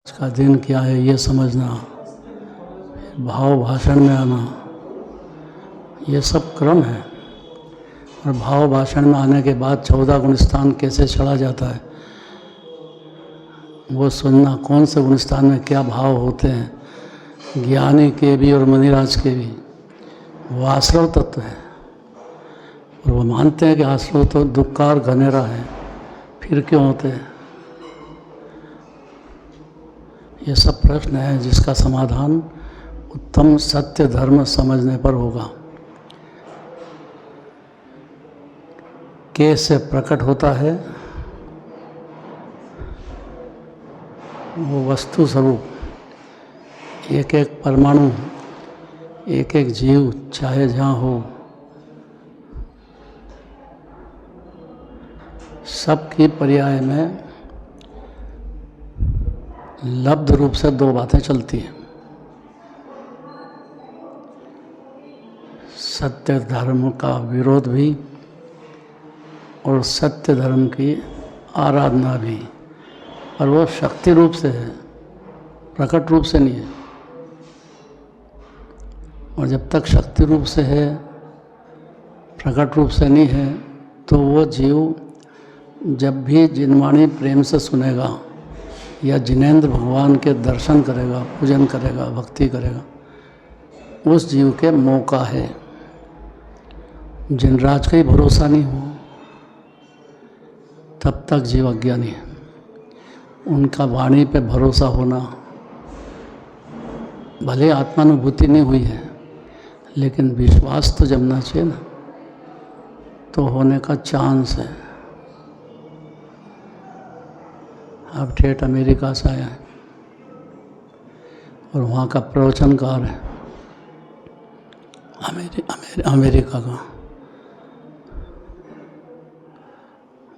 का दिन क्या है ये समझना, भाव भाषण में आना, ये सब क्रम है। और भाव भाषण में आने के बाद 14 गुण स्थान कैसे चढ़ा जाता है वो सुनना, कौन से गुण स्थान में क्या भाव होते हैं, ज्ञानी के भी और मुनिराज के भी। वो आश्रव तत्व है और वो मानते हैं कि आश्रव तो दुख का और घनेरा है, फिर क्यों होते हैं। ये सब प्रश्न है जिसका समाधान उत्तम सत्य धर्म समझने पर होगा। कैसे प्रकट होता है वो वस्तु स्वरूप, एक एक परमाणु, एक एक जीव चाहे जहाँ हो, सबकी पर्याय में लब्ध रूप से दो बातें चलती हैं। सत्य धर्म का विरोध भी और सत्य धर्म की आराधना भी, और वो शक्ति रूप से है, प्रकट रूप से नहीं है। और जब तक शक्ति रूप से है, प्रकट रूप से नहीं है, तो वो जीव जब भी जिनवाणी प्रेम से सुनेगा या जिनेंद्र भगवान के दर्शन करेगा, पूजन करेगा, भक्ति करेगा, उस जीव के मौका है। जिनराज का ही भरोसा नहीं हो तब तक जीव अज्ञानी है। उनका वाणी पे भरोसा होना, भले आत्मानुभूति नहीं हुई है लेकिन विश्वास तो जमना चाहिए ना, तो होने का चांस है। अब ठेठ अमेरिका से आया है और वहाँ का प्रवचनकार है अमेरिका का,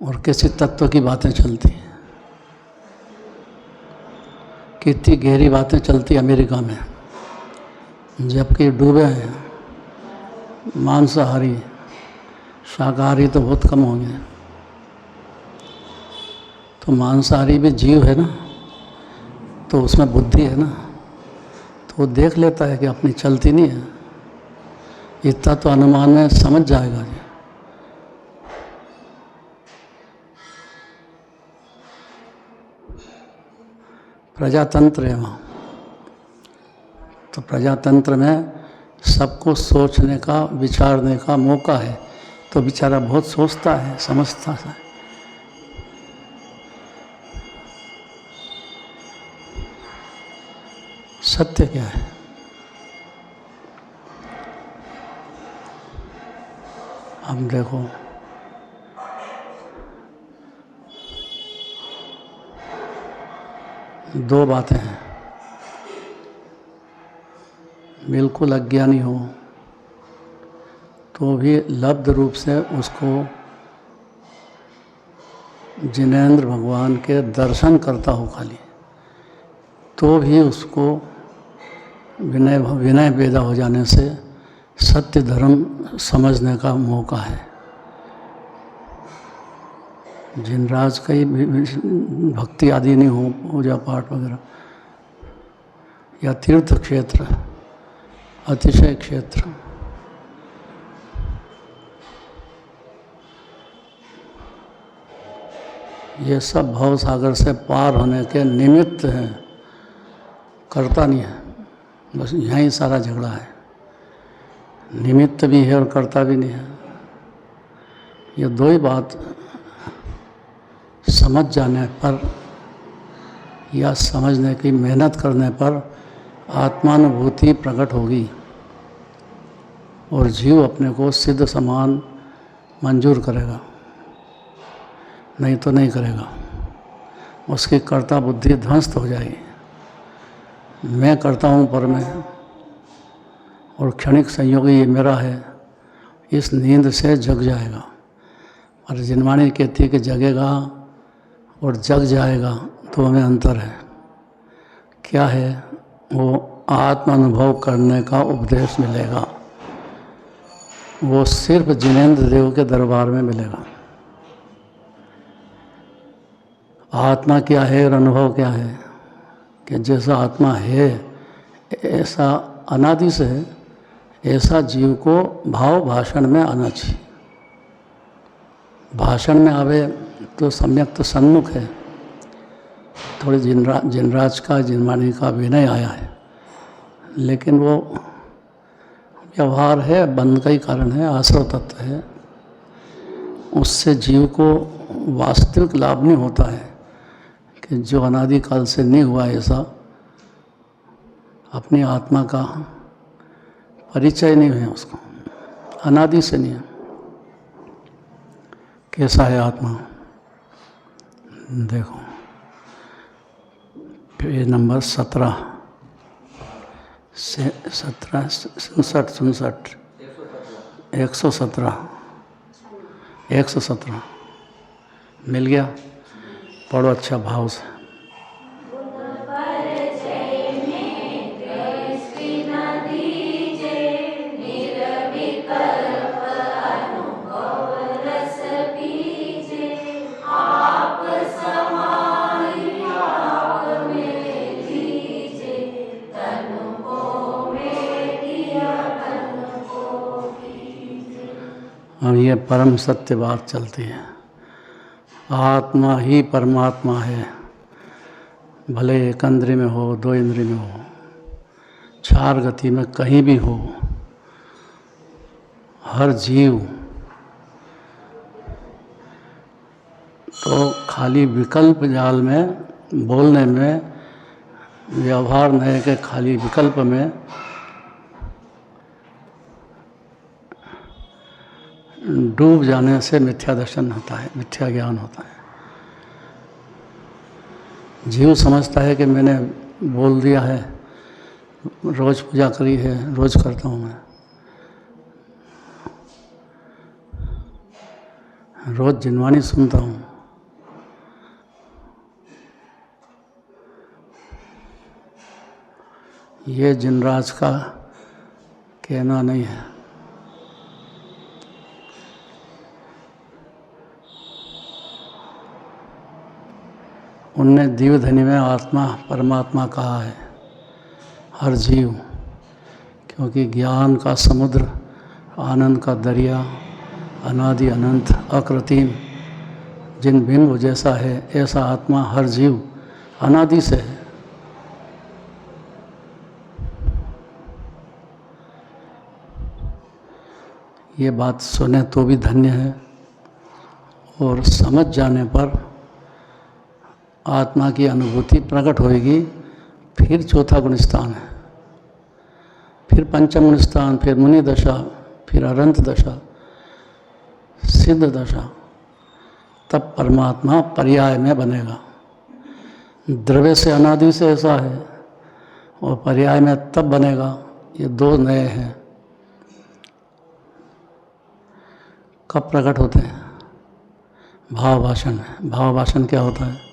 और किसी तत्व की बातें चलती हैं, कितनी गहरी बातें चलती अमेरिका में, जबकि डूबे हैं मांसाहारी, शाकाहारी तो बहुत कम होंगे। तो मांसाहारी भी जीव है ना, तो उसमें बुद्धि है ना, तो वो देख लेता है कि अपनी चलती नहीं है, इतना तो अनुमान में समझ जाएगा। प्रजातंत्र है वहाँ, तो प्रजातंत्र में सबको सोचने का, विचारने का मौका है, तो बेचारा बहुत सोचता है, समझता है। सत्य क्या है? अब देखो, दो बातें हैं। बिल्कुल अज्ञानी हो तो भी लब्ध रूप से उसको जिनेंद्र भगवान के दर्शन करता हो खाली, तो भी उसको विनय पैदा हो जाने से सत्य धर्म समझने का मौका है। जिनराज का ही भक्ति आदि नहीं हो, पूजा पाठ वगैरह, या तीर्थ क्षेत्र, अतिशय क्षेत्र, ये सब भव सागर से पार होने के निमित्त हैं, करता नहीं है। बस यहीं सारा झगड़ा है, निमित्त भी है और करता भी नहीं है। ये दो ही बात समझ जाने पर या समझने की मेहनत करने पर आत्मानुभूति प्रकट होगी और जीव अपने को सिद्ध समान मंजूर करेगा, नहीं तो नहीं करेगा। उसकी कर्ता बुद्धि ध्वस्त हो जाएगी। मैं करता हूँ पर मैं, और क्षणिक संयोग ये मेरा है, इस नींद से जग जाएगा। और जिनवाणी कहती है कि जगेगा और जग जाएगा, तो हमें अंतर है। क्या है? वो आत्मानुभव करने का उपदेश मिलेगा, वो सिर्फ जिनेंद्र देव के दरबार में मिलेगा। आत्मा क्या है और अनुभव क्या है, कि जैसा आत्मा है ऐसा अनादि से है, ऐसा जीव को भाव भाषण में आना चाहिए। भाषण में आवे तो सम्यक तो सन्मुख है, थोड़ी जिनराज का जिनवाणी का विनय आया है, लेकिन वो व्यवहार है, बंध का ही कारण है, आश्रव तत्व है। उससे जीव को वास्तविक लाभ नहीं होता है कि जो अनादिकाल से नहीं हुआ ऐसा अपनी आत्मा का परिचय नहीं है, उसको अनादि से नहीं है। कैसा है आत्मा? देखो पेज नंबर 17 से 67 117 मिल गया। पढ़ो अच्छा भाव से। अब ये परम सत्य बात चलती है, आत्मा ही परमात्मा है, भले एक इंद्रिय में हो, दो इंद्रिय में हो, चार गति में कहीं भी हो। हर जीव तो खाली विकल्प जाल में, बोलने में, व्यवहार नहीं के खाली विकल्प में डूब जाने से मिथ्या दर्शन होता है, मिथ्या ज्ञान होता है। जीव समझता है कि मैंने बोल दिया है, रोज पूजा करी है, रोज करता हूँ मैं, रोज जिनवाणी सुनता हूँ, ये जिनराज का कहना नहीं है। उनने दीवधनी में आत्मा परमात्मा कहा है, हर जीव, क्योंकि ज्ञान का समुद्र, आनंद का दरिया, अनादि अनंत अकृत्रिम, जिन बिंब जैसा है ऐसा आत्मा हर जीव अनादि से है। ये बात सुने तो भी धन्य है, और समझ जाने पर आत्मा की अनुभूति प्रकट होएगी। फिर चौथा गुण स्थान है, फिर पंचम गुण स्थान, फिर मुनि दशा, फिर अनंत दशा, सिद्ध दशा, तब परमात्मा पर्याय में बनेगा। द्रव्य से अनादि से ऐसा है, और पर्याय में तब बनेगा। ये दो नए हैं। कब प्रकट होते हैं? भाव भाषण में। भाव भाषण क्या होता है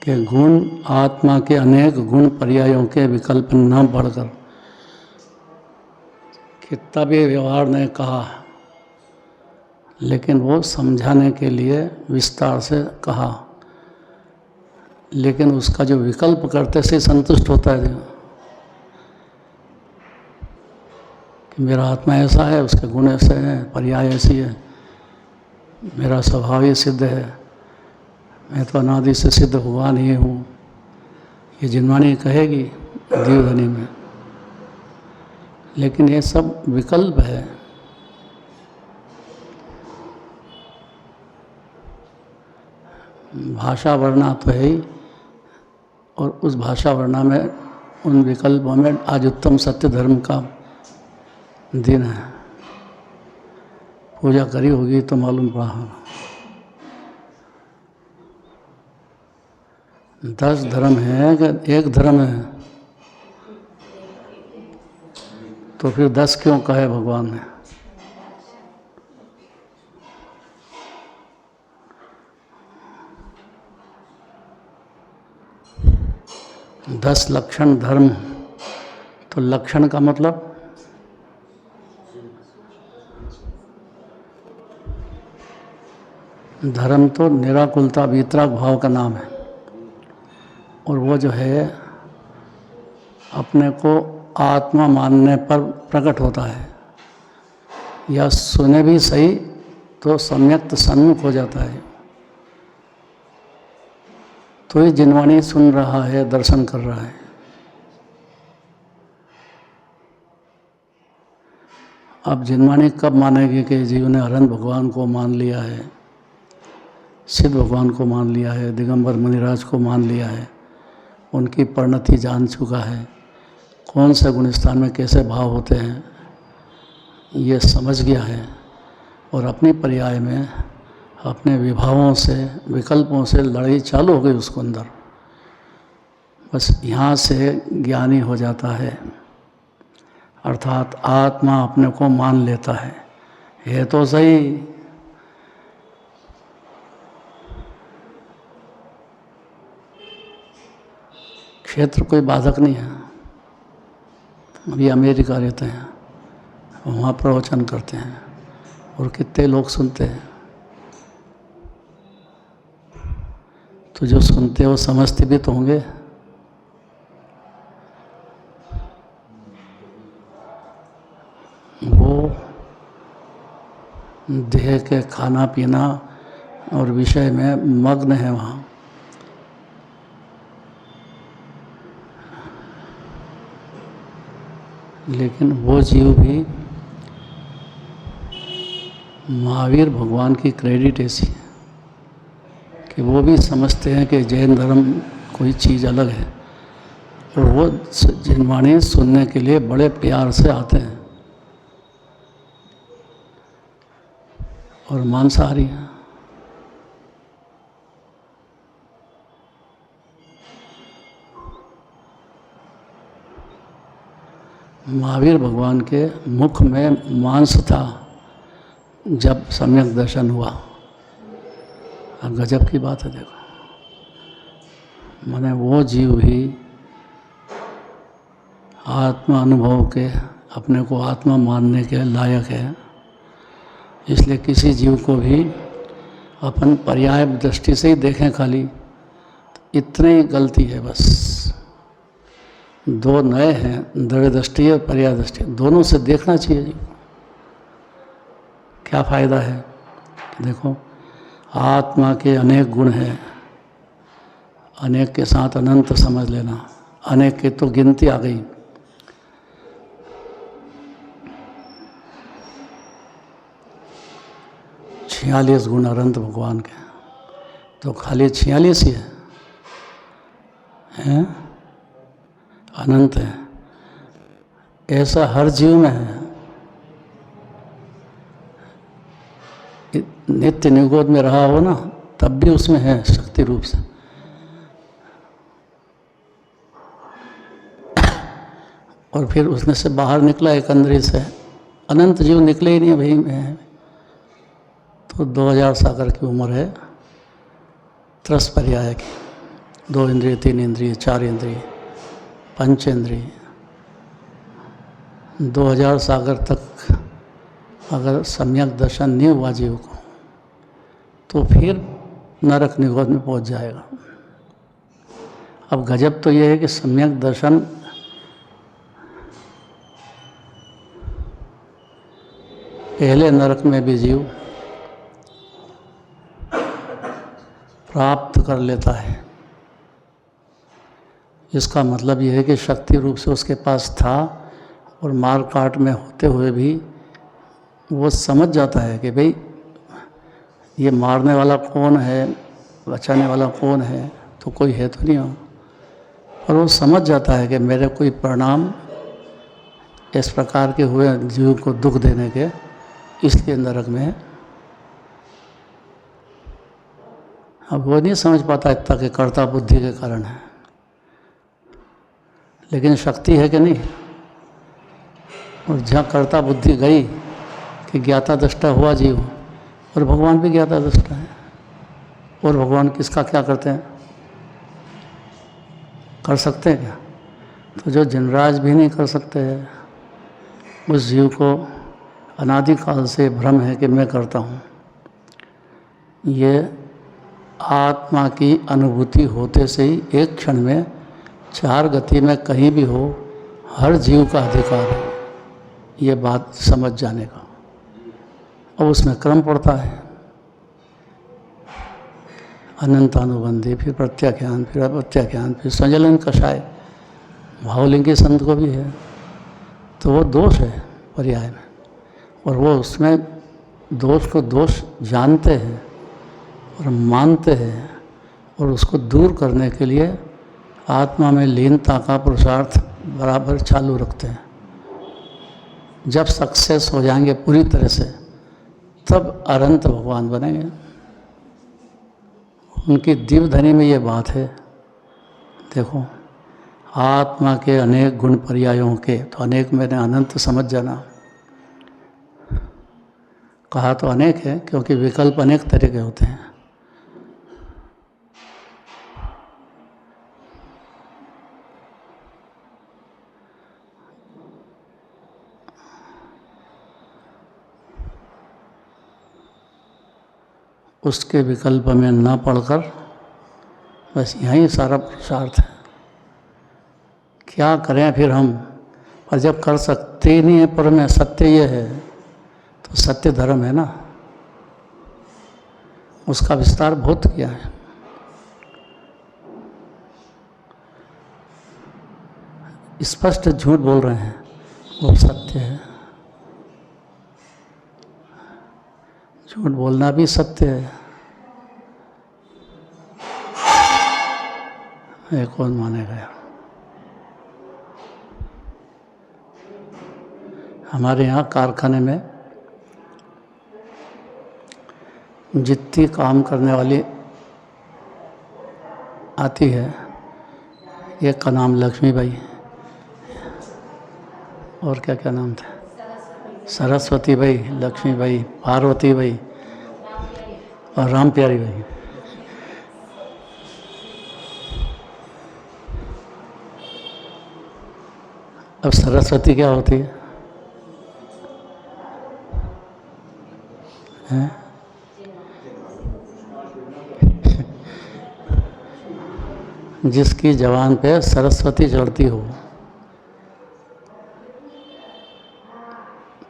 कि गुण, आत्मा के अनेक गुण पर्यायों के विकल्प न बढ़कर, कितना भी व्यवहार ने कहा, लेकिन वो समझाने के लिए विस्तार से कहा, लेकिन उसका जो विकल्प करते से संतुष्ट होता है कि मेरा आत्मा ऐसा है, उसके गुण ऐसे हैं, पर्याय ऐसी है, मेरा स्वभाव ही सिद्ध है, मैं तो अनादि से सिद्ध हुआ नहीं हूँ। ये जिनवाणी कहेगी दीवधनी में, लेकिन ये सब विकल्प है। भाषा वर्णा तो है ही, और उस भाषा वर्णा में, उन विकल्पों में आज उत्तम सत्य धर्म का दिन है। पूजा करी होगी तो मालूम पड़ा होगा। 10 धर्म है कि एक धर्म है, तो फिर 10 क्यों कहे भगवान ने? दस लक्षण धर्म, तो लक्षण का मतलब धर्म तो निराकुलता वीतराग भाव का नाम है। और वो जो है अपने को आत्मा मानने पर प्रकट होता है, या सुने भी सही तो सम्यक्त सन्मुख हो जाता है। तो ये जिनवाणी सुन रहा है, दर्शन कर रहा है। अब जिनवाणी कब मानेगी कि जीव ने अनंत भगवान को मान लिया है, सिद्ध भगवान को मान लिया है, दिगंबर मुनिराज को मान लिया है, उनकी परिणति जान चुका है, कौन से गुणस्थान में कैसे भाव होते हैं ये समझ गया है, और अपनी पर्याय में अपने विभावों से, विकल्पों से लड़ाई चालू हो गई उसको अंदर। बस यहाँ से ज्ञानी हो जाता है, अर्थात आत्मा अपने को मान लेता है तो सही। क्षेत्र कोई बाधक नहीं है। अभी अमेरिका रहते हैं, वहाँ प्रवचन करते हैं और कितने लोग सुनते हैं। तो जो सुनते हो समझते भी तो होंगे। वो देह के खाना पीना और विषय में मग्न है वहाँ। लेकिन वो जीव भी महावीर भगवान की क्रेडिट ऐसी है कि वो भी समझते हैं कि जैन धर्म कोई चीज़ अलग है, और वो जिनवाणी सुनने के लिए बड़े प्यार से आते हैं, और मांसाहारी हैं। महावीर भगवान के मुख में मांस था जब सम्यक दर्शन हुआ। अब गजब की बात है, देखो, माने वो जीव भी आत्मा अनुभव के अपने को आत्मा मानने के लायक है। इसलिए किसी जीव को भी अपन पर्याय दृष्टि से ही देखें खाली, तो इतनी ही गलती है बस। दो नए हैं, दृढ़ दृष्टि और पर्याय दृष्टि, दोनों से देखना चाहिए जी। क्या फ़ायदा है? देखो, आत्मा के अनेक गुण हैं, अनेक के साथ अनंत समझ लेना, अनेक की तो गिनती आ गई। छियालीस गुण अनंत भगवान के, तो खाली 46 ही हैं? अनंत है। ऐसा हर जीव में है। नित्य निगोद में रहा हो ना, तब भी उसमें है शक्ति रूप से। और फिर उसमें से बाहर निकला एक अंदर से, अनंत जीव निकले ही नहीं भाई में। तो 2000 सागर की उम्र है त्रस पर्याय की। 2 इंद्रिय, 3 इंद्रिय, 4 इंद्रिय, पंचेंद्रिय, 2000 सागर तक अगर सम्यक दर्शन नहीं हुआ जीव को, तो फिर नरक निगोद में पहुंच जाएगा। अब गजब तो ये है कि सम्यक दर्शन पहले नरक में भी जीव प्राप्त कर लेता है। इसका मतलब यह है कि शक्ति रूप से उसके पास था, और मार काट में होते हुए भी वो समझ जाता है कि भाई ये मारने वाला कौन है, बचाने वाला कौन है, तो कोई है तो नहीं हो। और वो समझ जाता है कि मेरे कोई परिणाम इस प्रकार के हुए जीव को दुख देने के, इसलिए नरक में है। अब वो नहीं समझ पाता इतना कि कर्ता बुद्धि के कारण है, लेकिन शक्ति है कि नहीं। और जहाँ कर्ता बुद्धि गई कि ज्ञाता दृष्टा हुआ जीव, और भगवान भी ज्ञाता दृष्टा है। और भगवान किसका क्या करते हैं? कर सकते हैं क्या? तो जो जिनराज भी नहीं कर सकते हैं, उस जीव को अनादिकाल से भ्रम है कि मैं करता हूँ। ये आत्मा की अनुभूति होते से ही एक क्षण में 4 गति में कहीं भी हो हर जीव का अधिकार है, ये बात समझ जाने का। और उसमें क्रम पड़ता है, अनंतानुबंधी, फिर प्रत्याख्यान, फिर अप्रत्याख्यान, फिर संजलन कषाय, भावलिंगी संत को भी है। तो वो दोष है पर्याय में, और वो उसमें दोष को दोष जानते हैं और मानते हैं, और उसको दूर करने के लिए आत्मा में लीनता का पुरुषार्थ बराबर चालू रखते हैं। जब सक्सेस हो जाएंगे पूरी तरह से, तब अनंत भगवान बनेंगे। उनकी दिव्यधनी में ये बात है। देखो, आत्मा के अनेक गुण पर्यायों के, तो अनेक मैंने अनंत समझ जाना, कहा तो अनेक है क्योंकि विकल्प अनेक तरह के होते हैं। उसके विकल्प में न पढ़कर बस यहीं सारा पुरुषार्थ है। क्या करें फिर हम, पर जब कर सकते ही नहीं है, पर में सत्य ये है, तो सत्य धर्म है ना, उसका विस्तार बहुत किया है। स्पष्ट झूठ बोल रहे हैं, वो सत्य है। झूठ बोलना भी सत्य है। ये कौन मानेगा यार? हमारे यहाँ कारखाने में जितनी काम करने वाली आती है, एक का नाम लक्ष्मीबाई, और क्या क्या नाम था, सरस्वती बाई, लक्ष्मीबाई, पार्वती बाई और राम प्यारी बाई। अब सरस्वती क्या होती है? हैं? जिसकी जवान पे सरस्वती चढ़ती हो,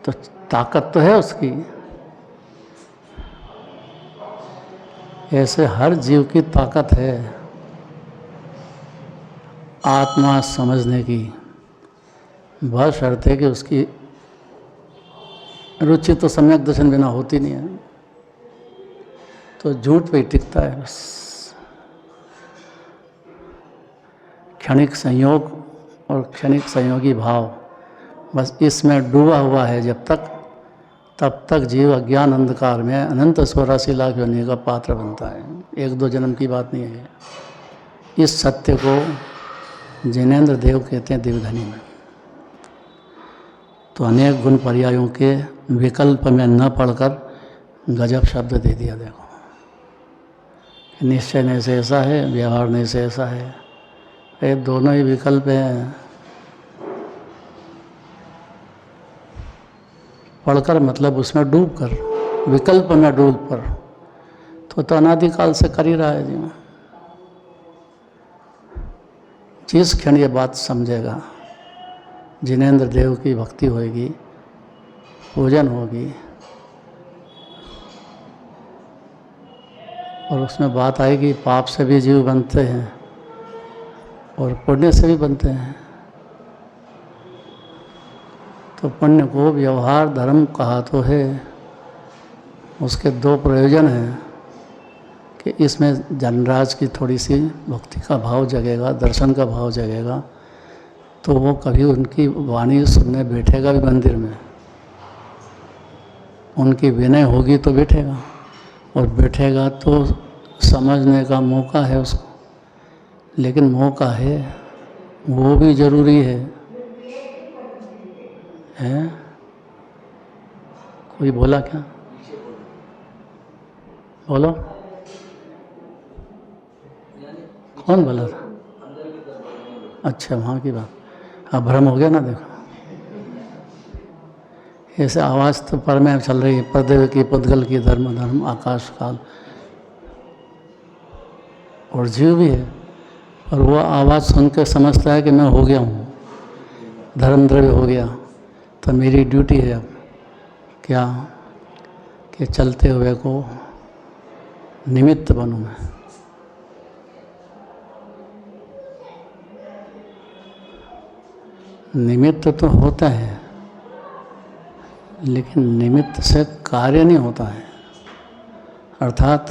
तो ताकत तो है उसकी। ऐसे हर जीव की ताकत है आत्मा समझने की, बहुत शर्त है कि उसकी रुचि तो सम्यक दर्शन बिना होती नहीं है, तो झूठ पे ही टिकता है बस। क्षणिक संयोग और क्षणिक संयोगी भाव, बस इसमें डूबा हुआ है जब तक, तब तक जीव अज्ञान अंधकार में अनंत 84 लाख योनि का पात्र बनता है। 1-2 जन्म की बात नहीं है। इस सत्य को जिनेंद्र देव कहते हैं दिव्यधनी में। तो अनेक गुण पर्यायों के विकल्प में न पढ़कर गजब शब्द दे दिया। देखो, निश्चय नहीं से ऐसा है, व्यवहार नहीं से ऐसा है, ये दोनों ही विकल्प हैं। पढ़कर मतलब उसमें डूब कर, विकल्प में डूब कर, तो अनादिकाल से कर ही रहा है जीवन। जिस क्षण ये बात समझेगा, जिनेंद्र देव की भक्ति होगी, पूजन होगी, और उसमें बात आएगी पाप से भी जीव बनते हैं और पुण्य से भी बनते हैं। तो पुण्य को व्यवहार धर्म कहा तो है। उसके 2 प्रयोजन हैं कि इसमें जनराज की थोड़ी सी भक्ति का भाव जगेगा, दर्शन का भाव जगेगा, तो वो कभी उनकी वाणी सुनने बैठेगा भी मंदिर में। उनकी विनय होगी तो बैठेगा, और बैठेगा तो समझने का मौका है उसको। लेकिन मौका है, वो भी ज़रूरी है। कोई बोला क्या? बोलो, कौन बोला था? अच्छा, वहाँ की बात। अब भ्रम हो गया ना। देखो, ऐसे आवाज़ तो पर में चल रही है, परदेव की पुद्गल की, धर्म धर्म आकाश काल। और जीव भी है, और वो आवाज़ सुन के समझता है कि मैं हो गया हूँ, धर्म द्रव्य हो गया। तो मेरी ड्यूटी है अब क्या कि चलते हुए को निमित्त बनूँ मैं। निमित्त तो होता है, लेकिन निमित्त से कार्य नहीं होता है। अर्थात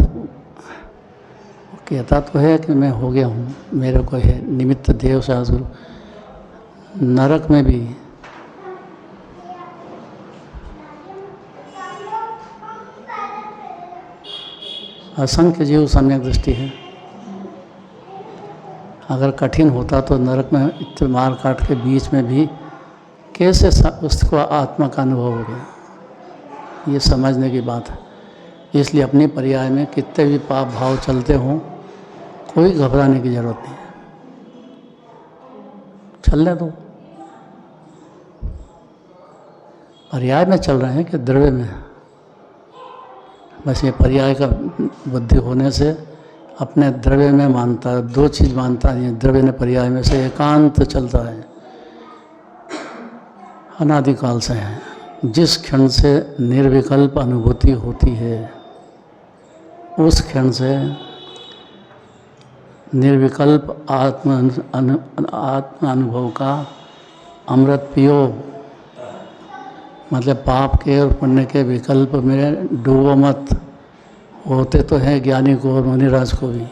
कहता तो है कि मैं हो गया हूँ, मेरे को है निमित्त देव शास्त्र। नरक में भी असंख्य जीव सम्यक दृष्टि है। अगर कठिन होता तो नरक में इतने मार काट के बीच में भी कैसे उसको आत्मा का अनुभव हो गया, ये समझने की बात है। इसलिए अपनी पर्याय में कितने भी पाप भाव चलते हों, कोई घबराने की जरूरत नहीं है, चलने दो। पर्याय में चल रहे हैं कि द्रव्य में, बस ये पर्याय का बुद्धि होने से अपने द्रव्य में मानता है। दो चीज़ मानता है द्रव्य ने पर्याय में से, एकांत चलता है, अनादिकाल से है। जिस क्षण से निर्विकल्प अनुभूति होती है, उस क्षण से निर्विकल्प आत्म अनुभव का अमृत पियो। मतलब पाप के और पुण्य के विकल्प में डूबो मत। होते तो हैं ज्ञानी को और मुनिराज को भी,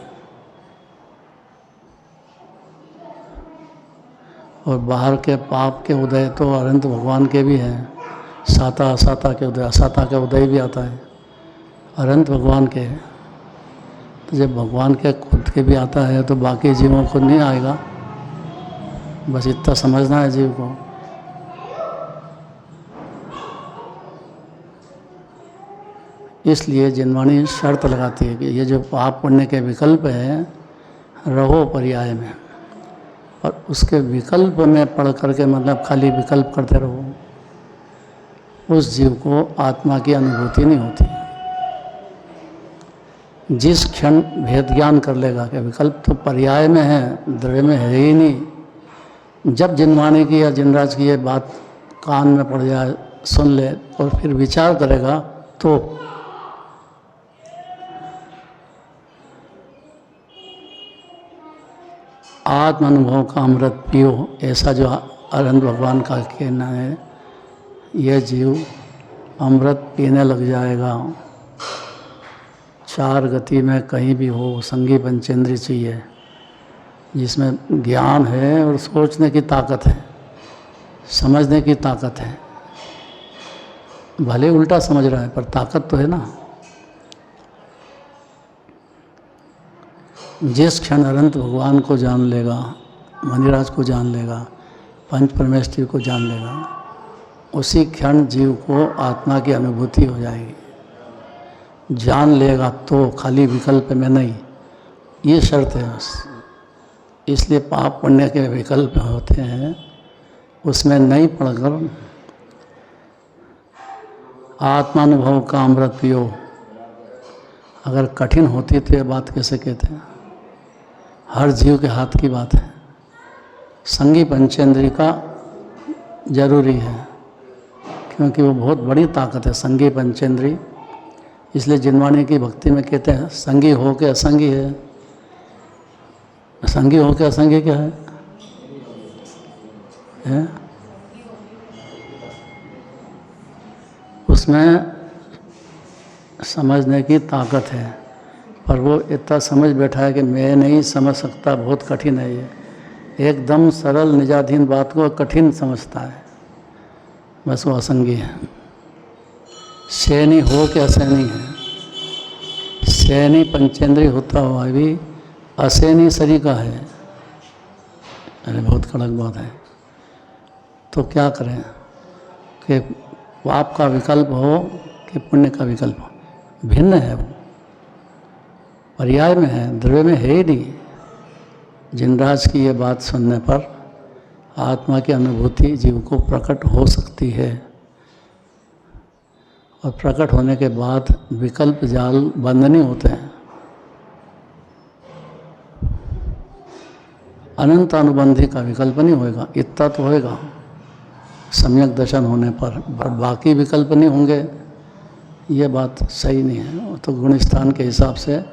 और बाहर के पाप के उदय तो अनंत भगवान के भी हैं। साता असाता के उदय, असाता का उदय भी आता है अनंत भगवान के। तो जब भगवान के खुद के भी आता है तो बाकी जीवों को नहीं आएगा। बस इतना समझना है जीव को। इसलिए जिनवाणी शर्त लगाती है कि ये जो पाप पुण्य के विकल्प है, रहो पर्याय में, और उसके विकल्प में पढ़ करके मतलब खाली विकल्प करते रहो, उस जीव को आत्मा की अनुभूति नहीं होती। जिस क्षण भेद ज्ञान कर लेगा कि विकल्प तो पर्याय में है, द्रव्य में है ही नहीं। जब जिनवाणी की या जिनराज की ये बात कान में पड़ जाए, सुन ले और फिर विचार करेगा, तो आत्म अनुभव का अमृत पियो, ऐसा जो अनंत भगवान का कहना है। यह जीव अमृत पीने लग जाएगा। चार गति में कहीं भी हो, संगी पंचेंद्रिय चाहिए, जिसमें ज्ञान है और सोचने की ताकत है, समझने की ताकत है। भले उल्टा समझ रहा है पर ताकत तो है ना। जिस क्षण अनंत भगवान को जान लेगा, मुनिराज को जान लेगा, पंच परमेश्वर को जान लेगा, उसी क्षण जीव को आत्मा की अनुभूति हो जाएगी। जान लेगा तो, खाली विकल्प में नहीं, ये शर्त है बस। इसलिए पाप पुण्य के विकल्प होते हैं, उसमें नहीं पढ़कर आत्मानुभव का अमृत पियो। अगर कठिन होती तो ये बात कैसे कहते हैं। हर जीव के हाथ की बात है। संगी पंचेंद्रिय का जरूरी है, क्योंकि वो बहुत बड़ी ताकत है संगी पंचेंद्रिय। इसलिए जिनवाणी की भक्ति में कहते हैं संगी हो के असंगी है। संगी हो के असंगी क्या है? उसमें समझने की ताकत है, पर वो इतना समझ बैठा है कि मैं नहीं समझ सकता, बहुत कठिन है ये। एकदम सरल निजाधीन बात को कठिन समझता है, बस वो असंगी है। सैनी हो के असैनी है। सैनी पंचेंद्रिय होता हुआ भी असैनी शरीर का है। अरे बहुत कड़क बात है। तो क्या करें कि पाप का विकल्प हो कि पुण्य का विकल्प हो, भिन्न है वो, पर्याय में है, द्रव्य में है ही नहीं। जिनराज की ये बात सुनने पर आत्मा की अनुभूति जीव को प्रकट हो सकती है, और प्रकट होने के बाद विकल्प जाल बंद नहीं होते हैं। अनंत अनुबंधी का विकल्प नहीं होएगा, इतना तो होएगा सम्यक दर्शन होने पर बाकी विकल्प नहीं होंगे। ये बात सही नहीं है। वो तो गुण स्थान के हिसाब से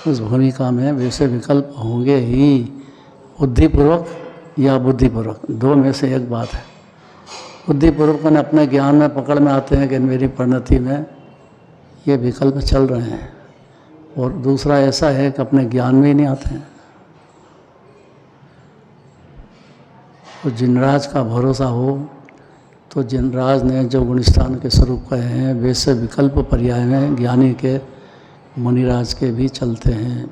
उस भूमिका में वैसे विकल्प होंगे ही, बुद्धिपूर्वक या बुद्धिपूर्वक, दो में से एक बात है। बुद्धिपूर्वक ने अपने ज्ञान में पकड़ में आते हैं कि मेरी परिणति में ये विकल्प चल रहे हैं, और दूसरा ऐसा है कि अपने ज्ञान में ही नहीं आते हैं। तो जिनराज का भरोसा हो तो जिनराज ने जो गुणस्थान के स्वरूप कहे हैं वैसे विकल्प पर्याय में ज्ञानी के मुनिराज के भी चलते हैं,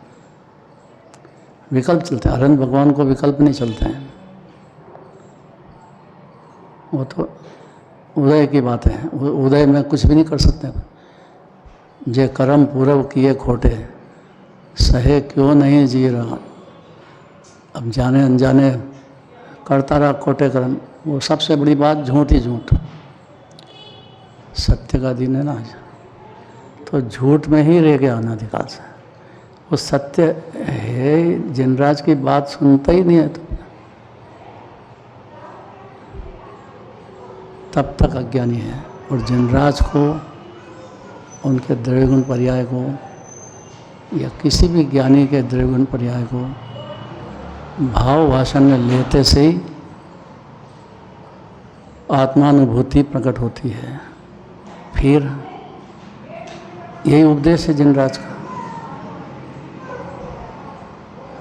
विकल्प चलते हैं। अरहंत भगवान को विकल्प नहीं चलते हैं, वो तो उदय की बात है। उदय में कुछ भी नहीं कर सकते। जे कर्म पूर्व किए खोटे, सहे क्यों नहीं जी रहा। अब जाने अनजाने करता रहा खोटे कर्म, वो सबसे बड़ी बात झूठ ही झूठ। सत्य का दिन है ना, तो झूठ में ही रह गया अनाधिकाल से। वो सत्य है, जिनराज की बात सुनता ही नहीं है तो तब तक अज्ञानी है। और जिनराज को, उनके द्रव्यगुण पर्याय को, या किसी भी ज्ञानी के द्रव्यगुण पर्याय को भाव भाषण में लेते से ही आत्मानुभूति प्रकट होती है। फिर यही उपदेश है जिनराज का।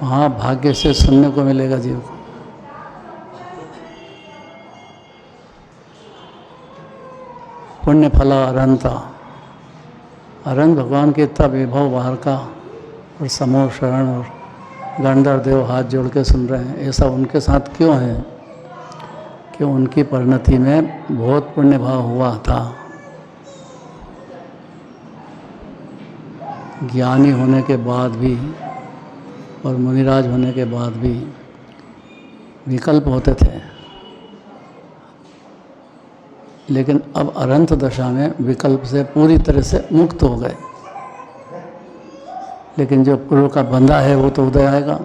वहाँ भाग्य से सुनने को मिलेगा जीव को। पुण्य फला अरंता, अरहंत भगवान के इतना वैभव बाहर का, और समूह शरण और गंधर्व देव हाथ जोड़ के सुन रहे हैं। ऐसा उनके साथ क्यों है कि उनकी परिणति में बहुत पुण्य भाव हुआ था। ज्ञानी होने के बाद भी और मुनिराज होने के बाद भी विकल्प होते थे, लेकिन अब अरहंत दशा में विकल्प से पूरी तरह से मुक्त हो गए। लेकिन जो पूर्व का बंधा है वो तो उदय आएगा।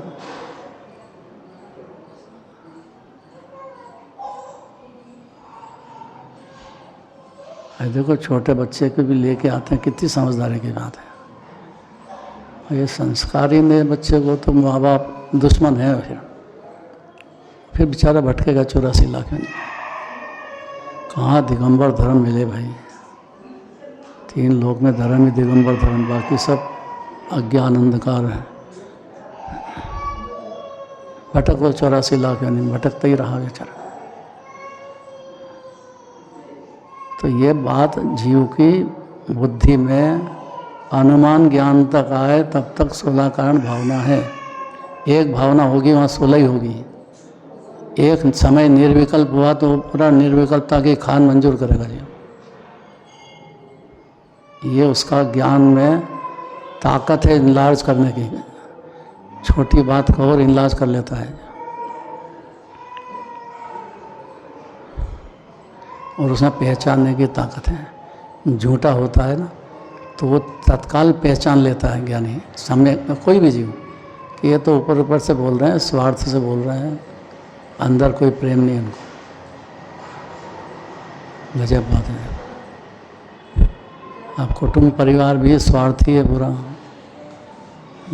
देखो छोटे बच्चे को भी लेके आते हैं, कितनी समझदारी की बात है। ये संस्कार ही नहीं बच्चे को, तो माँ बाप दुश्मन है। फिर बेचारा भटकेगा 84 लाख में। कहाँ दिगंबर धर्म मिले भाई। 3 लोक में धर्म ही दिगंबर धर्म, बाकी सब अज्ञान अंधकार है। भटक वो 84 लाख में नहीं, भटकता ही रहा बेचारा। तो ये बात जीव की बुद्धि में अनुमान ज्ञान तक आए तब तक 16 कारण भावना है। एक भावना होगी वहाँ 16 ही होगी। एक समय निर्विकल्प हुआ तो पूरा निर्विकल्पता की खान मंजूर करेगा जी। ये उसका ज्ञान में ताकत है इनलार्ज करने की। छोटी बात को और इनलार्ज कर लेता है। और उसमें पहचानने की ताकत है। झूठा होता है ना तो वो तत्काल पहचान लेता है ज्ञानी, सामने कोई भी जीव कि ये तो ऊपर ऊपर से बोल रहे हैं, स्वार्थ से बोल रहे हैं, अंदर कोई प्रेम नहीं उनको। गजब बात है। अब कुटुंब परिवार भी स्वार्थी है पूरा,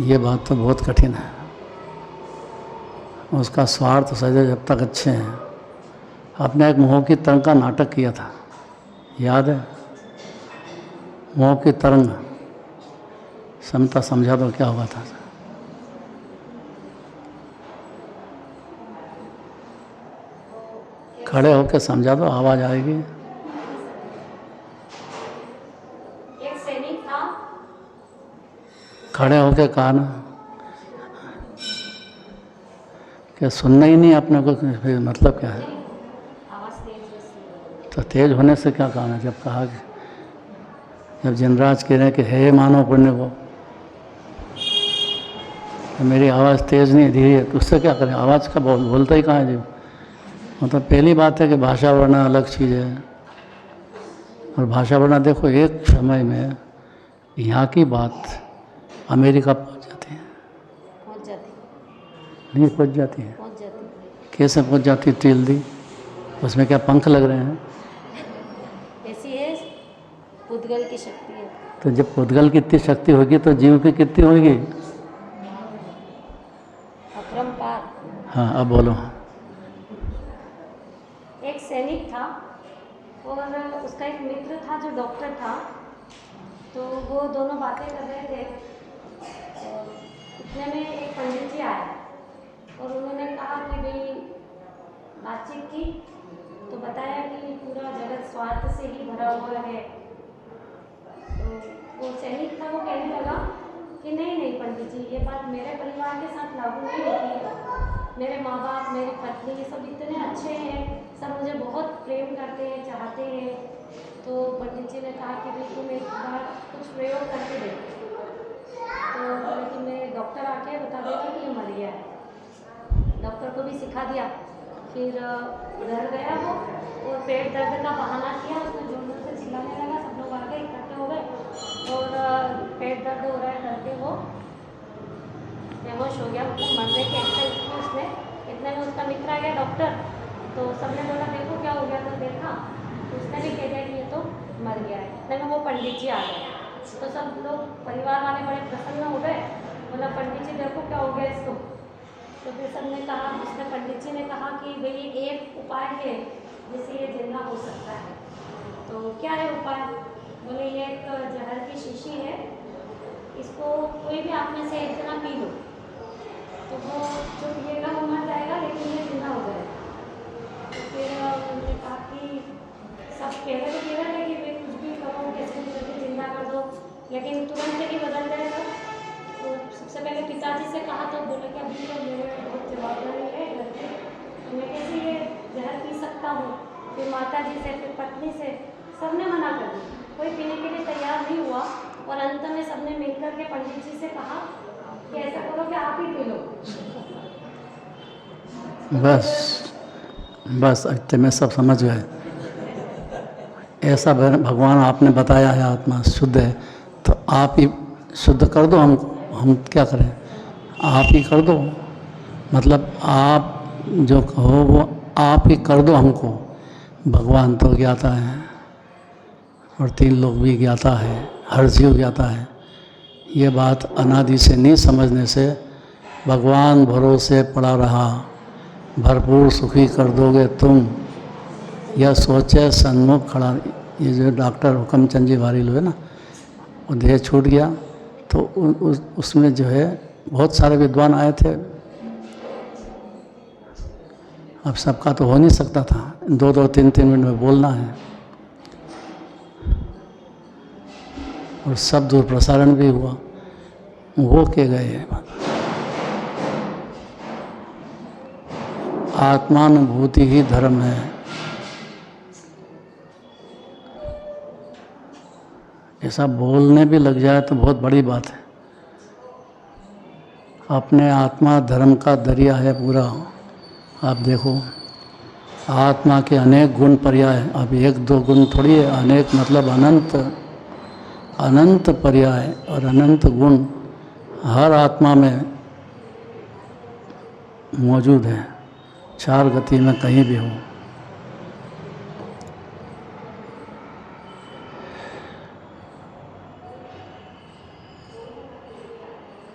ये बात तो बहुत कठिन है। उसका स्वार्थ सजा जब तक अच्छे हैं। आपने एक मोह की तरंग का नाटक किया था, याद है? मोह की तरंग समता समझा दो क्या हुआ था। खड़े होकर समझा दो, आवाज आएगी। एक सैनिक था, खड़े होकर कहा ना, क्या सुनना ही नहीं अपने को, मतलब क्या है? आवाज तेज तो तेज होने से क्या काम है? जब कहा कि जब जिनराज कह रहे हैं कि हे मानव पुण्य को, तो मेरी आवाज़ तेज़ नहीं धीरे है, तो उससे क्या करें? आवाज़ का बोलता ही कहाँ है जी? मतलब पहली बात है कि भाषा वर्णा अलग चीज़ है। और भाषा वर्णा देखो, एक समय में यहाँ की बात अमेरिका पहुँच जाती है, नहीं पहुंच जाती है। पहुंच जाती है। कैसे पहुंच जाती है? टील दी, उसमें क्या पंख लग रहे हैं? ऐसी है, पुद्गल की शक्ति है। तो जब पुद्गल की इतनी शक्ति होगी तो जीव की कितनी होगी? अपरंपार। हाँ, अब बोलो। एक सैनिक था और उसका एक मित्र था जो डॉक्टर था। तो वो दोनों बातें कर रहे थे। इतने में एक पंडित जी आए और उन्होंने कहा कि भाई बातचीत की तो बताया कि पूरा जगत स्वार्थ से ही भरा हुआ है। तो वो सैनिक था, वो कहने लगा कि नहीं नहीं पंडित जी, ये बात मेरे परिवार के साथ लागू नहीं होती है। मेरे माँ बाप, मेरी पत्नी, ये सब इतने अच्छे हैं, सब मुझे बहुत प्रेम करते हैं, चाहते हैं। तो पंडित जी ने कहा कि भाई तुम एक बार कुछ प्रयोग करके देखो। तो बोले कि मैं डॉक्टर आके बता देगा कि ये मर गया है। डॉक्टर को भी सिखा दिया। फिर घर गया वो और पेट दर्द का बहाना किया, उसने जोर जोर से चिल्लाने लगा। सब लोग आ गए, इकट्ठे हो गए और पेट दर्द हो रहा है करके वो बेहोश हो गया, मतलब मरने के एक्सरसाइज की उसने। इतने में उसका मित्र आ गया डॉक्टर। तो सबने बोला देखो क्या हो गया। तो देखा तो उसने भी कह दिया कि ये तो मर गया है। इतने में वो पंडित जी आ गए। तो सब लोग परिवार वाले बड़े प्रसन्न हो गए। बोला पंडित जी देखो क्या हो गया इसको। तो फिर सबने कहा, उसने पंडित जी ने कहा कि भाई एक उपाय है जिससे ये जिंदा हो सकता है। तो क्या है उपाय? बोले ये एक जहर की शीशी है, इसको कोई भी आप में से एक जना पी लो तो वो जो पिएगा वो मर जाएगा, लेकिन ये जिंदा हो जाएगा। तो फिर उन्होंने कहा कि सब कह रहे थे कि भाई कुछ भी करो, कैसे भी करके जिंदा कर दो, लेकिन तुरंत ही बदल गए सब। तो सबसे पहले पिताजी से कहा तो बोले कि अभी तो मेरे बहुत जवाबदारी है घर की, तो मैं कैसे ये जहर पी सकता हूँ। फिर माता जी से, फिर पत्नी से, सबने मना कर दिया, कोई पीने के लिए तैयार नहीं हुआ। और अंत में सबने मिलकर के पंडित जी से कहा कि ऐसा करो कि आप ही पी लो। बस बस इतने में सब समझ गए। ऐसा भगवान आपने बताया है, आत्मा शुद्ध है तो आप ही शुद्ध कर दो, हम क्या करें? आप ही कर दो। मतलब आप जो कहो वो आप ही कर दो हमको। भगवान तो ज्ञाता है और 3 लोग भी ज्ञाता है, हर जीव ज्ञाता है। ये बात अनादि से नहीं समझने से भगवान भरोसे पड़ा रहा, भरपूर सुखी कर दोगे तुम, यह सोचे सन्मुख खड़ा। ये जो डॉक्टर हुक्मचंद जी भारी है ना, वो देह छूट गया तो उसमें जो है बहुत सारे विद्वान आए थे। अब सबका तो हो नहीं सकता था, 2-2, 3-3 मिनट में बोलना है और सब दूर प्रसारण भी हुआ। वो के गए आत्मानुभूति ही धर्म है। ऐसा बोलने भी लग जाए तो बहुत बड़ी बात है। अपने आत्मा धर्म का दरिया है पूरा। आप देखो आत्मा के अनेक गुण पर्याय, अब 1-2 गुण थोड़ी है, अनेक मतलब अनंत अनंत पर्याय और अनंत गुण हर आत्मा में मौजूद है, 4 गति में कहीं भी हो।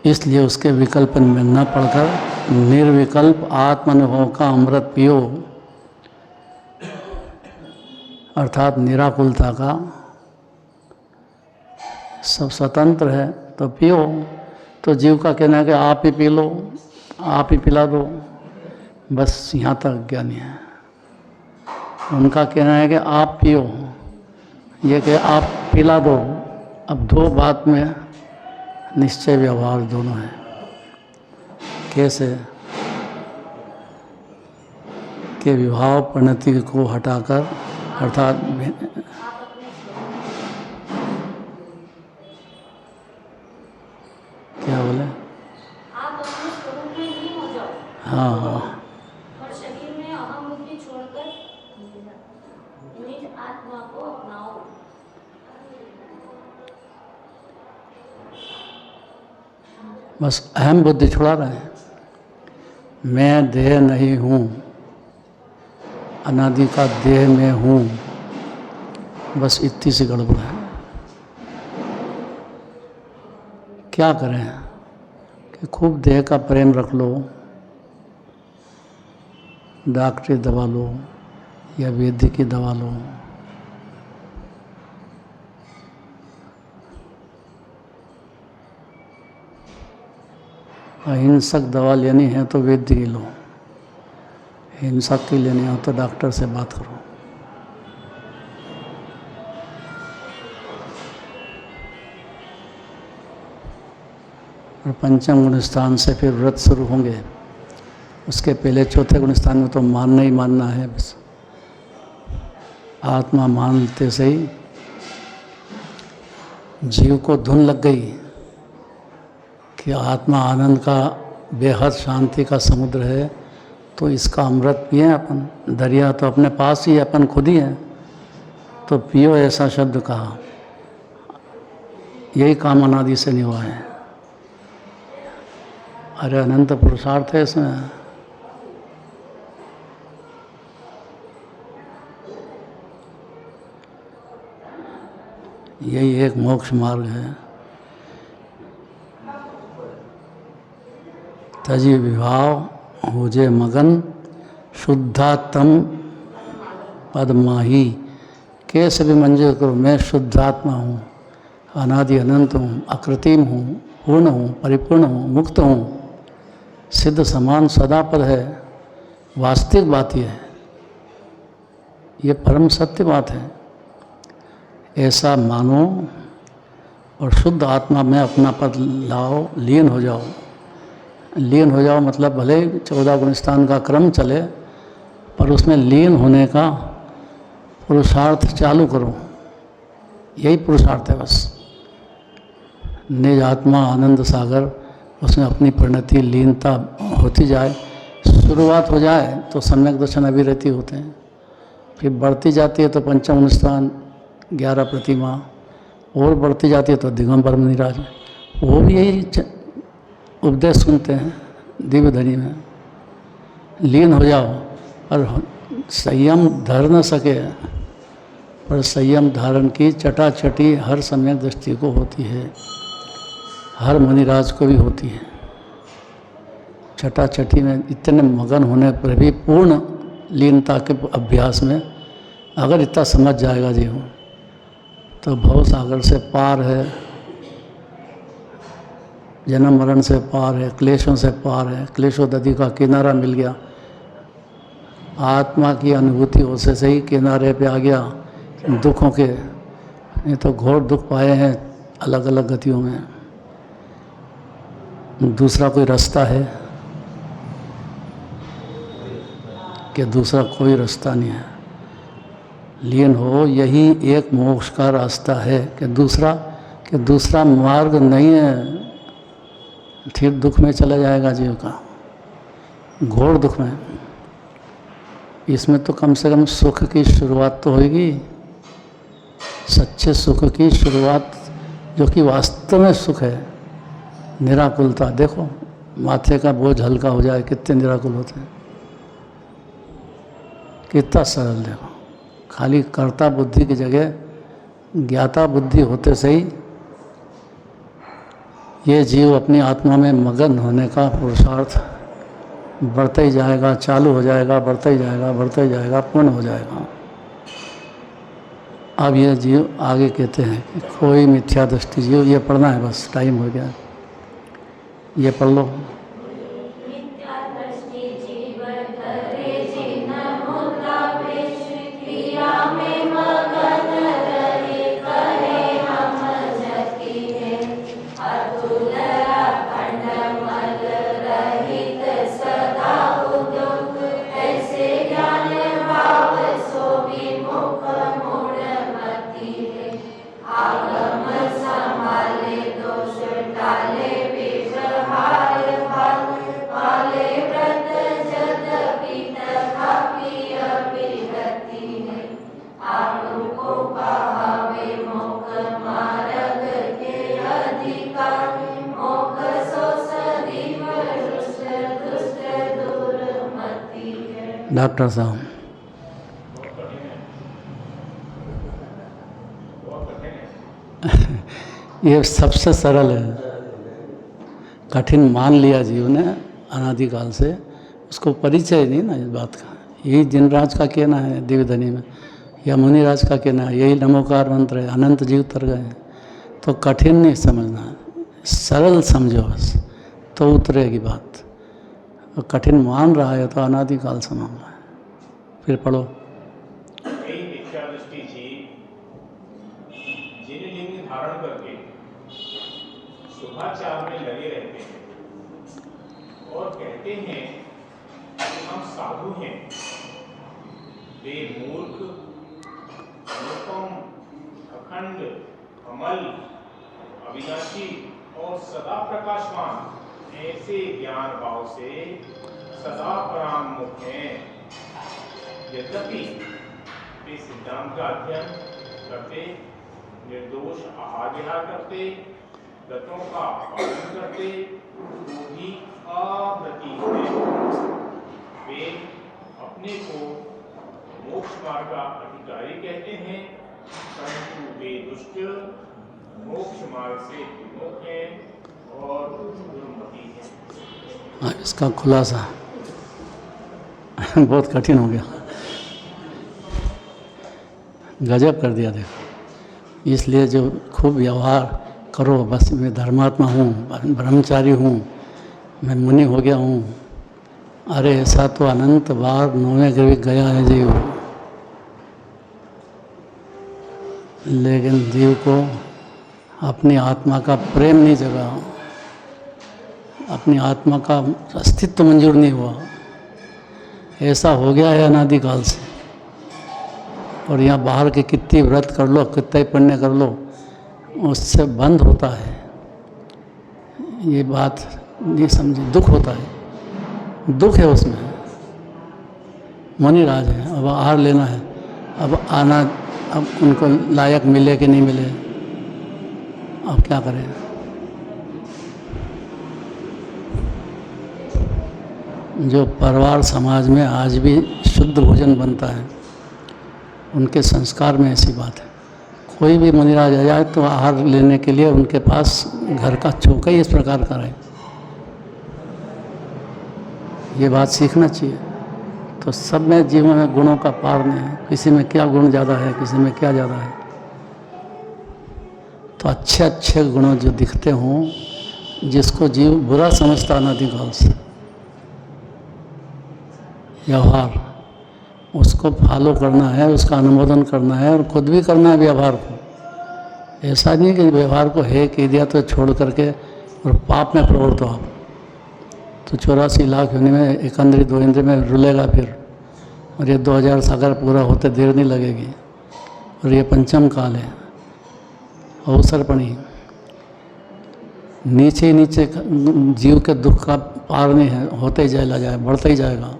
इसलिए उसके विकल्प में न पढ़कर निर्विकल्प आत्मानुभव का अमृत पियो, अर्थात निराकुलता का। सब स्वतंत्र है तो पियो। तो जीव का कहना है कि आप ही पी लो, आप ही पिला दो, बस यहाँ तक ज्ञानी है। उनका कहना है कि आप पियो, ये कि आप पिला दो। अब 2 बात में निश्चय व्यवहार दोनों है। कैसे? कि विभाव परिणति को हटाकर, अर्थात क्या बोले? आप अपने स्वरूप में ही हो जाओ। हाँ, और शरीर में अहम बुद्धि छोड़कर निज आत्मा को अपनाओ। बस अहम बुद्धि छुड़ा रहे हैं। मैं देह नहीं हूँ, अनादि का देह में हूँ, बस इतनी सी गड़बड़ है। क्या करें कि खूब देह का प्रेम रख लो, डॉक्टरी दवा लो या वैद्य की दवा लो, अहिंसक दवा लेनी है तो वैद्य की लो, हिंसक की लेनी हो तो डॉक्टर से बात करो। और पंचम गुण स्थान से फिर व्रत शुरू होंगे। उसके पहले चौथे गुण स्थान में तो मानना ही मानना है बस। आत्मा मानते से ही जीव को धुन लग गई कि आत्मा आनंद का बेहद शांति का समुद्र है, तो इसका अमृत पिए अपन। दरिया तो अपने पास ही, अपन खुद ही है, तो पियो, ऐसा शब्द कहा। यही काम अनादि से नहीं हुआ है। अरे अनंत पुरुषार्थ है इसमें। यही एक मोक्ष मार्ग है। तजी विभाव हो जे मगन, शुद्धात्म पदमाही। कैसे भी मंजूर करो, मैं शुद्धात्मा हूँ, अनादि अनंत हूँ, अकृत्रिम हूँ, पूर्ण हूँ, परिपूर्ण हूँ, मुक्त हूँ, सिद्ध समान सदा पद है। वास्तविक बात यह है, ये परम सत्य बात है। ऐसा मानो और शुद्ध आत्मा में अपना पद लाओ, लीन हो जाओ। लीन हो जाओ मतलब भले 14 गुण स्थान का क्रम चले, पर उसमें लीन होने का पुरुषार्थ चालू करो। यही पुरुषार्थ है बस। निज आत्मा आनंद सागर, उसमें अपनी परिणति लीनता होती जाए। शुरुआत हो जाए तो सम्यक दर्शन अभिरति होते हैं, फिर बढ़ती जाती है तो पंचम गुण स्थान 11 प्रतिमा, और बढ़ती जाती है तो दिगंबर मुनिराज, वो भी यही उपदेश सुनते हैं दिव्य धनी में। लीन हो जाओ, और संयम धर न सके, पर संयम धारण की चटाचटी हर सम्यक दृष्टि को होती है, हर मुनिराज को भी होती है। चटाचटी में इतने मगन होने पर भी पूर्ण लीनता के अभ्यास में अगर इतना समझ जाएगा जीव, तो भव सागर से पार है, जन्म मरण से पार है, क्लेशों से पार है। क्लेशोदधि का किनारा मिल गया, आत्मा की अनुभूति होने से ही किनारे पे आ गया दुखों के। नहीं तो घोर दुख पाए हैं अलग अलग गतियों में। दूसरा कोई रास्ता है कि दूसरा कोई रास्ता नहीं है। लीन हो, यही एक मोक्ष का रास्ता है कि दूसरा मार्ग नहीं है। फिर दुख में चला जाएगा जीव का, घोर दुख में। इसमें तो कम से कम सुख की शुरुआत तो होगी, सच्चे सुख की शुरुआत, जो कि वास्तव में सुख है। निराकुलता देखो, माथे का बोझ हल्का हो जाए, कितने निराकुल होते हैं, कितना सरल। देखो, खाली कर्ता बुद्धि की जगह ज्ञाता बुद्धि होते से ही ये जीव अपनी आत्मा में मगन होने का पुरुषार्थ बढ़ता ही जाएगा, चालू हो जाएगा, बढ़ता ही जाएगा, बढ़ता ही जाएगा, पूर्ण हो जाएगा। अब ये जीव आगे कहते हैं कि कोई मिथ्या दृष्टि जीव, ये पढ़ना है बस, टाइम हो गया, ये पढ़ लो। आगम संभाले दोष टाले व्यवहार डॉक्टर साहब, ये सबसे सरल है। कठिन मान लिया जीव ने अनादिकाल से, उसको परिचय नहीं ना इस बात का। यही जिनराज का कहना है दिव्यधनी में, या मुनिराज का कहना है, यही नमोकार मंत्र है। अनंत जीव तर गए हैं, तो कठिन नहीं समझना, सरल समझो बस, तो उतरेगी बात। और कठिन मान रहा है तो अनादिकाल से मान रहा है। फिर पढ़ो। जिन धारण करके शुभाचार में लगे रहते हैं और कहते हैं कि हम साधु हैं, वे मूर्ख, अनुपम, अखंड, अमल, अविनाशी और सदा प्रकाशमान ऐसे ज्ञान भाव से सदा परांगमुख हैं। यद्यपि वे सिद्धांत का अध्ययन करते, निर्दोष आहार विहार करते, व्रतों का पालन करते, वो भी अप्रतीक हैं। वे अपने को मोक्ष मार्ग का अधिकारी कहते हैं, परंतु वे दुष्ट, मोक्ष मार्ग से विमुख हैं और दुर्मति हैं। इसका खुलासा बहुत कठिन हो गया, गजब कर दिया। देखो, इसलिए जो खूब व्यवहार करो, बस मैं धर्मात्मा हूँ, ब्रह्मचारी हूँ, मैं मुनि हो गया हूँ, अरे ऐसा तो अनंत बार 9वें ग्रह गया है जीव। लेकिन जीव को अपनी आत्मा का प्रेम नहीं जगा, अपनी आत्मा का अस्तित्व मंजूर नहीं हुआ। ऐसा हो गया है अनादिकाल से। और यहाँ बाहर के कितनी व्रत कर लो, कितने पुण्य कर लो, उससे बंद होता है। ये बात नहीं समझे, दुख होता है, दुख है उसमें। मुनिराज है, अब आहार लेना है, अब आना, अब उनको लायक मिले कि नहीं मिले, अब क्या करें। जो परिवार समाज में आज भी शुद्ध भोजन बनता है, उनके संस्कार में ऐसी बात है। कोई भी मुनिराज आ जाए तो आहार लेने के लिए उनके पास घर का चौका ही इस प्रकार का रहे। ये बात सीखना चाहिए। तो सब में जीवन में गुणों का पार नहीं है, किसी में क्या गुण ज़्यादा है, किसी में क्या ज़्यादा है। तो अच्छे अच्छे गुण जो दिखते हों, जिसको जीव बुरा समझता अनादिकाल से, व्यवहार उसको फॉलो करना है, उसका अनुमोदन करना है और खुद भी करना है व्यवहार को। ऐसा नहीं कि व्यवहार को है कह दिया तो छोड़ करके और पाप में प्रवृत्त हो आप, तो 84 लाख योनि में एक इंद्रिय 2 इंद्रिय में रुलेगा फिर। और ये 2000 सागर पूरा होते देर नहीं लगेगी। और ये पंचम काल है, अवसरपणी, नीचे नीचे जीव के दुख का पार नहीं है, होते ही जाएगा, बढ़ता ही जाएगा।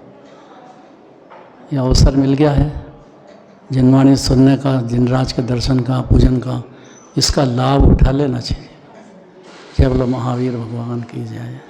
यह अवसर मिल गया है जिनवाणी सुनने का, जिनराज के दर्शन का, पूजन का, इसका लाभ उठा लेना चाहिए। जय बोलो महावीर भगवान की जय।